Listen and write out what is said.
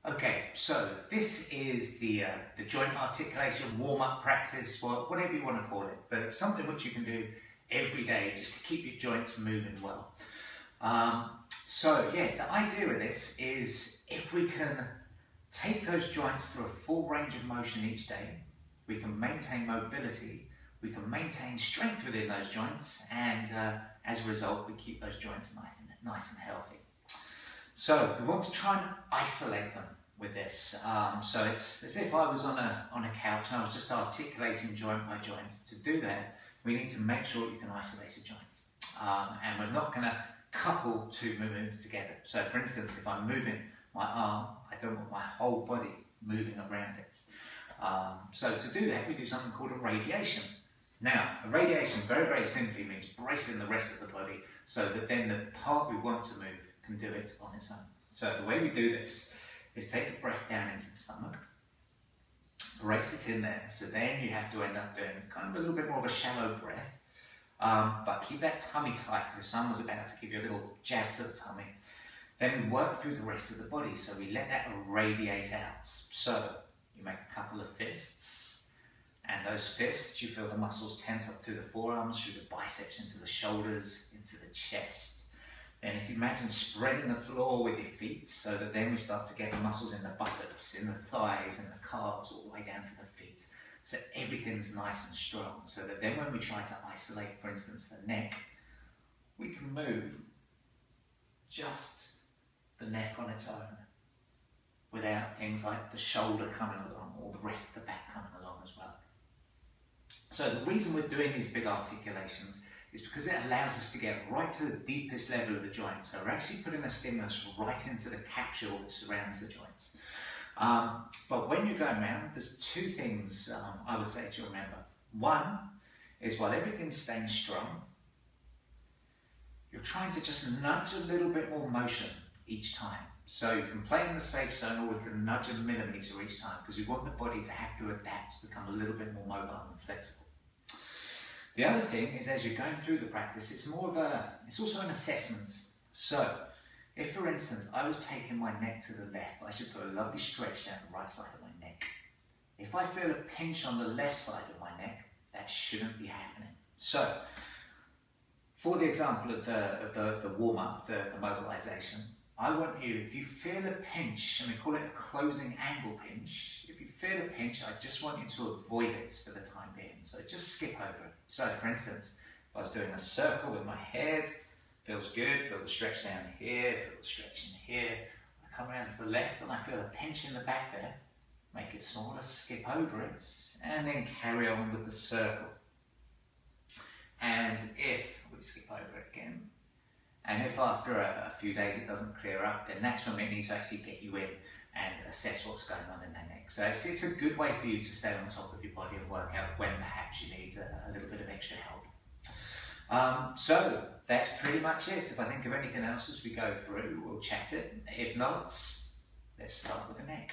Okay, so this is the joint articulation warm-up practice, whatever you want to call it, but it's something which you can do every day just to keep your joints moving well. So yeah, the idea of this is if we can take those joints through a full range of motion each day, we can maintain mobility, we can maintain strength within those joints, and as a result, we keep those joints nice and healthy. So we want to try and isolate them with this. So it's as if I was on a couch and I was just articulating joint by joint. To do that, we need to make sure you can isolate a joint. And we're not going to couple two movements together. So for instance, if I'm moving my arm, I don't want my whole body moving around it. So to do that, we do something called a radiation. Now, a radiation very, very simply means bracing the rest of the body so that then the part we want to move can do it on its own. So the way we do this is take a breath down into the stomach, brace it in there, so then you have to end up doing kind of a little bit more of a shallow breath, but keep that tummy tight as if someone's about to give you a little jab to the tummy. Then we work through the rest of the body, so we let that radiate out. So you make a couple of fists, and those fists, you feel the muscles tense up through the forearms, through the biceps, into the shoulders, into the chest. Then if you imagine spreading the floor with your feet, so that then we start to get the muscles in the buttocks, in the thighs, and the calves, all the way down to the feet. So everything's nice and strong, so that then when we try to isolate, for instance, the neck, we can move just the neck on its own, without things like the shoulder coming along, or the rest of the back coming along as well. So the reason we're doing these big articulations is because it allows us to get right to the deepest level of the joint. So we're actually putting a stimulus right into the capsule that surrounds the joints. But when you're going around, there's two things I would say to remember. One is while everything's staying strong, you're trying to just nudge a little bit more motion each time. So you can play in the safe zone, or we can nudge a millimetre each time, because we want the body to have to adapt to become a little bit more mobile and flexible. The other thing is, as you're going through the practice, it's also an assessment. So, if for instance, I was taking my neck to the left, I should feel a lovely stretch down the right side of my neck. If I feel a pinch on the left side of my neck, that shouldn't be happening. So, for the example of the warm-up, the mobilization, I want you, if you feel a pinch, and we call it a closing angle pinch, if you feel a pinch, I just want you to avoid it for the time being. So just skip over it. So for instance, if I was doing a circle with my head, feels good, feel the stretch down here, feel the stretch in here. I come around to the left and I feel a pinch in the back there. Make it smaller, skip over it, and then carry on with the circle. And if we skip over it again, and if after a few days it doesn't clear up, then that's when we need to actually get you in and assess what's going on in their neck. So it's a good way for you to stay on top of your body and work out when perhaps you need a little bit of extra help. So that's pretty much it. If I think of anything else as we go through, we'll chat it. If not, let's start with the neck.